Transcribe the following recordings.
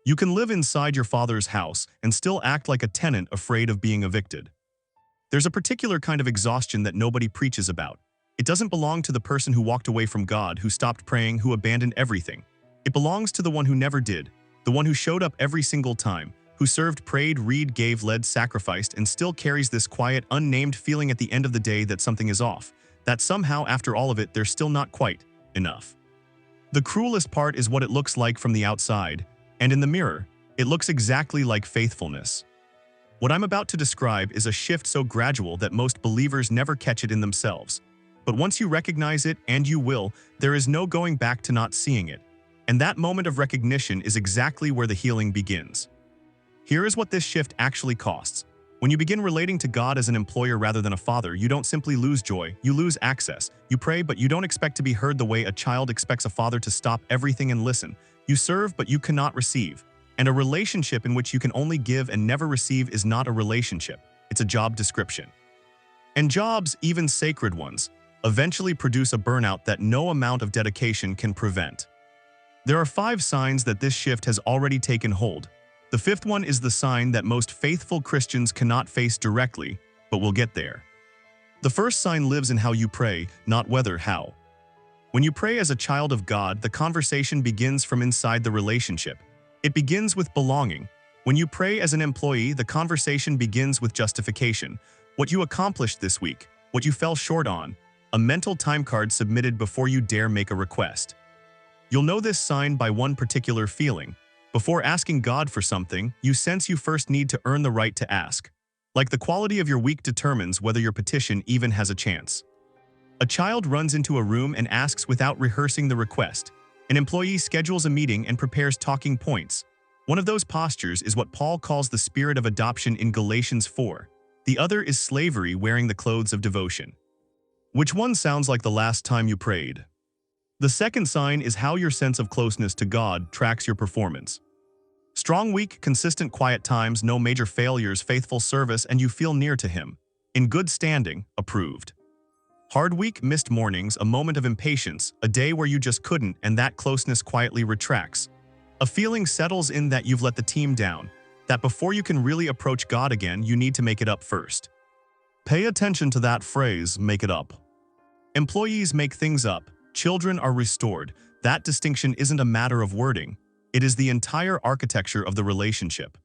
You can live inside your father's house and still act like a tenant afraid of being evicted. There's a particular kind of exhaustion that nobody preaches about. It doesn't belong to the person who walked away from God, who stopped praying, who abandoned everything. It belongs to the one who never did, the one who showed up every single time, who served, prayed, read, gave, led, sacrificed, and still carries this quiet, unnamed feeling at the end of the day that something is off, that somehow after all of it there's still not quite enough. The cruelest part is what it looks like from the outside, and in the mirror, it looks exactly like faithfulness. What I'm about to describe is a shift so gradual that most believers never catch it in themselves. But once you recognize it, and you will, there is no going back to not seeing it. And that moment of recognition is exactly where the healing begins. Here is what this shift actually costs. When you begin relating to God as an employer rather than a father, you don't simply lose joy, you lose access. You pray, but you don't expect to be heard the way a child expects a father to stop everything and listen. You serve, but you cannot receive. And a relationship in which you can only give and never receive is not a relationship, it's a job description. And jobs, even sacred ones, eventually produce a burnout that no amount of dedication can prevent. There are 5 signs that this shift has already taken hold. The 5th one is the sign that most faithful Christians cannot face directly, but will get there. The first sign lives in how you pray, not whether how. When you pray as a child of God, the conversation begins from inside the relationship. It begins with belonging. When you pray as an employee, the conversation begins with justification. What you accomplished this week, what you fell short on, a mental time card submitted before you dare make a request. You'll know this sign by one particular feeling. Before asking God for something, you sense you first need to earn the right to ask. Like the quality of your week determines whether your petition even has a chance. A child runs into a room and asks without rehearsing the request. An employee schedules a meeting and prepares talking points. One of those postures is what Paul calls the spirit of adoption in Galatians 4. The other is slavery wearing the clothes of devotion. Which one sounds like the last time you prayed? The second sign is how your sense of closeness to God tracks your performance. Strong week, consistent quiet times, no major failures, faithful service, and you feel near to Him. In good standing, approved. Hard week, missed mornings, a moment of impatience, a day where you just couldn't, and that closeness quietly retracts. A feeling settles in that you've let the team down, that before you can really approach God again, you need to make it up first. Pay attention to that phrase, make it up. Employees make things up. Children are restored. That distinction isn't a matter of wording. It is the entire architecture of the relationship.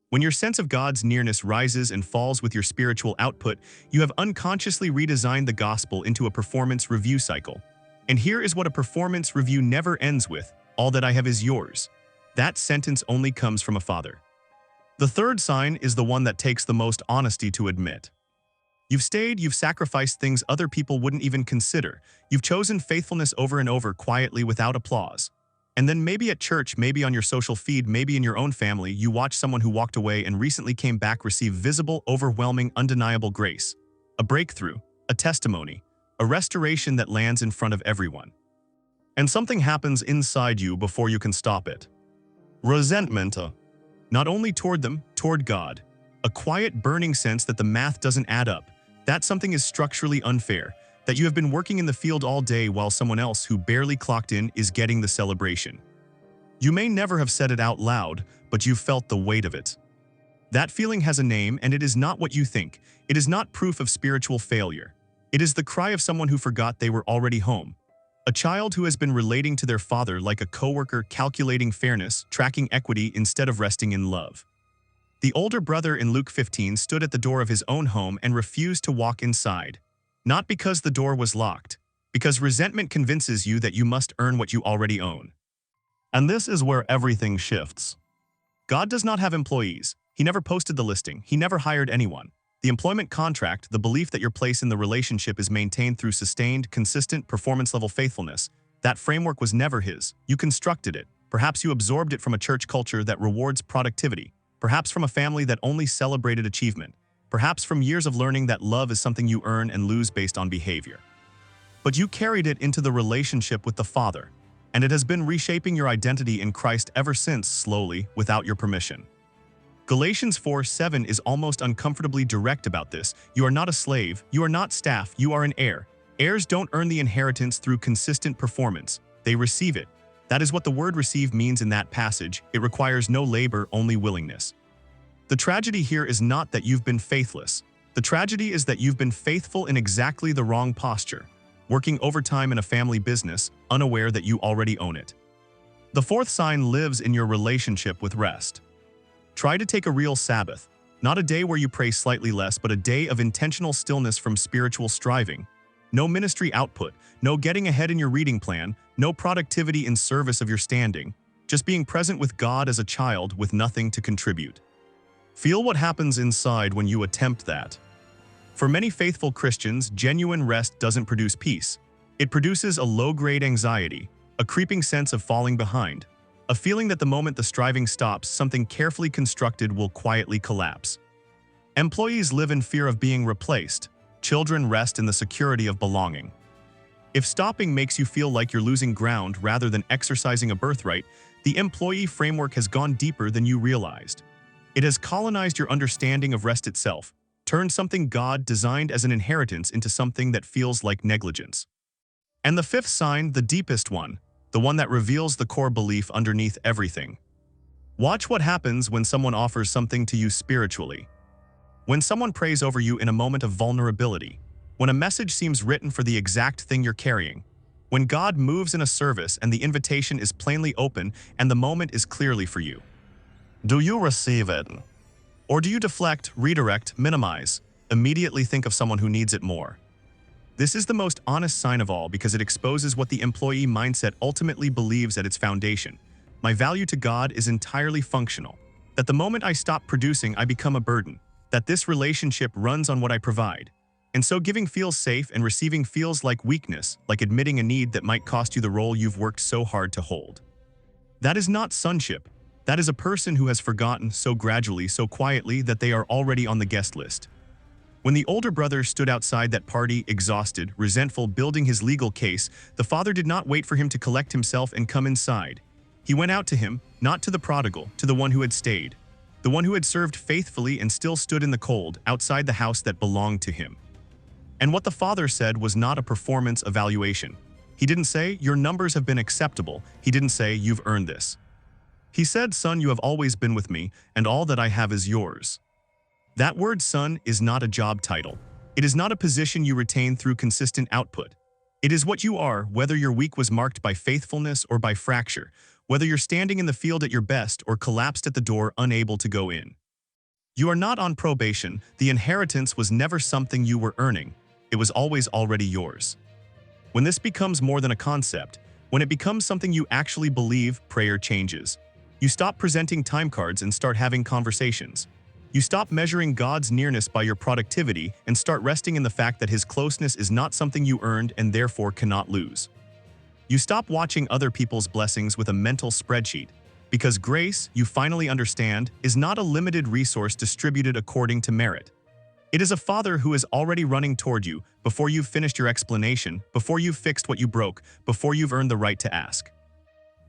When your sense of God's nearness rises and falls with your spiritual output, you have unconsciously redesigned the gospel into a performance review cycle. And here is what a performance review never ends with: all that I have is yours. That sentence only comes from a father. The third sign is the one that takes the most honesty to admit. You've stayed, you've sacrificed things other people wouldn't even consider. You've chosen faithfulness over and over, quietly, without applause. And then maybe at church, maybe on your social feed, maybe in your own family, you watch someone who walked away and recently came back receive visible, overwhelming, undeniable grace. A breakthrough, a testimony, a restoration that lands in front of everyone. And something happens inside you before you can stop it. Resentment, not only toward them, toward God. A quiet, burning sense that the math doesn't add up, that something is structurally unfair, that you have been working in the field all day while someone else who barely clocked in is getting the celebration. You may never have said it out loud, but you felt the weight of it. That feeling has a name, and it is not what you think. It is not proof of spiritual failure. It is the cry of someone who forgot they were already home. A child who has been relating to their father like a coworker, calculating fairness, tracking equity instead of resting in love. The older brother in Luke 15 stood at the door of his own home and refused to walk inside. Not because the door was locked, because resentment convinces you that you must earn what you already own. And this is where everything shifts. God does not have employees. He never posted the listing. He never hired anyone. The employment contract, the belief that your place in the relationship is maintained through sustained, consistent, performance-level faithfulness, that framework was never his. You constructed it. Perhaps you absorbed it from a church culture that rewards productivity. Perhaps from a family that only celebrated achievement. Perhaps from years of learning that love is something you earn and lose based on behavior. But you carried it into the relationship with the Father, and it has been reshaping your identity in Christ ever since, slowly, without your permission. Galatians 4:7 is almost uncomfortably direct about this. You are not a slave, you are not staff, you are an heir. Heirs don't earn the inheritance through consistent performance, they receive it. That is what the word receive means in that passage. It requires no labor, only willingness. The tragedy here is not that you've been faithless. The tragedy is that you've been faithful in exactly the wrong posture, working overtime in a family business, unaware that you already own it. The fourth sign lives in your relationship with rest. Try to take a real Sabbath, not a day where you pray slightly less, but a day of intentional stillness from spiritual striving. No ministry output, no getting ahead in your reading plan, no productivity in service of your standing, just being present with God as a child with nothing to contribute. Feel what happens inside when you attempt that. For many faithful Christians, genuine rest doesn't produce peace. It produces a low-grade anxiety, a creeping sense of falling behind, a feeling that the moment the striving stops, something carefully constructed will quietly collapse. Employees live in fear of being replaced. Children rest in the security of belonging. If stopping makes you feel like you're losing ground rather than exercising a birthright, the employee framework has gone deeper than you realized. It has colonized your understanding of rest itself, turned something God designed as an inheritance into something that feels like negligence. And the fifth sign, the deepest one, the one that reveals the core belief underneath everything. Watch what happens when someone offers something to you spiritually. When someone prays over you in a moment of vulnerability, when a message seems written for the exact thing you're carrying, when God moves in a service and the invitation is plainly open and the moment is clearly for you. Do you receive it? Or do you deflect, redirect, minimize, immediately think of someone who needs it more? This is the most honest sign of all because it exposes what the employee mindset ultimately believes at its foundation. My value to God is entirely functional. That the moment I stop producing, I become a burden. That this relationship runs on what I provide. And so giving feels safe and receiving feels like weakness, like admitting a need that might cost you the role you've worked so hard to hold. That is not sonship. That is a person who has forgotten so gradually, so quietly that they are already on the guest list. When the older brother stood outside that party, exhausted, resentful, building his legal case, the father did not wait for him to collect himself and come inside. He went out to him, not to the prodigal, to the one who had stayed. The one who had served faithfully and still stood in the cold, outside the house that belonged to him. And what the father said was not a performance evaluation. He didn't say, your numbers have been acceptable. He didn't say, you've earned this. He said, son, you have always been with me, and all that I have is yours. That word son is not a job title. It is not a position you retain through consistent output. It is what you are, whether your week was marked by faithfulness or by fracture, whether you're standing in the field at your best or collapsed at the door unable to go in. You are not on probation. The inheritance was never something you were earning. It was always already yours. When this becomes more than a concept, when it becomes something you actually believe, prayer changes. You stop presenting time cards and start having conversations. You stop measuring God's nearness by your productivity and start resting in the fact that His closeness is not something you earned and therefore cannot lose. You stop watching other people's blessings with a mental spreadsheet, because grace, you finally understand, is not a limited resource distributed according to merit. It is a Father who is already running toward you before you've finished your explanation, before you've fixed what you broke, before you've earned the right to ask.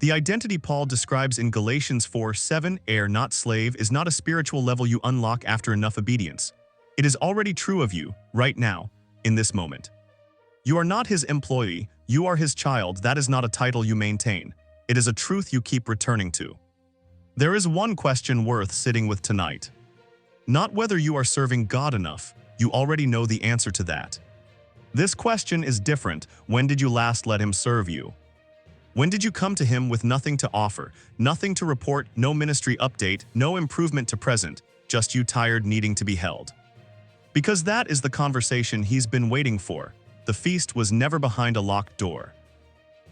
The identity Paul describes in Galatians 4:7, heir not slave, is not a spiritual level you unlock after enough obedience. It is already true of you, right now, in this moment. You are not His employee, you are His child. That is not a title you maintain. It is a truth you keep returning to. There is one question worth sitting with tonight. Not whether you are serving God enough, you already know the answer to that. This question is different. When did you last let Him serve you? When did you come to Him with nothing to offer, nothing to report, no ministry update, no improvement to present, just you tired needing to be held? Because that is the conversation He's been waiting for. The feast was never behind a locked door.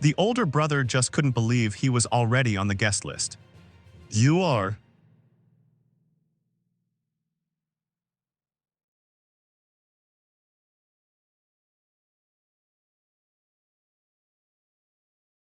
The older brother just couldn't believe he was already on the guest list. You are,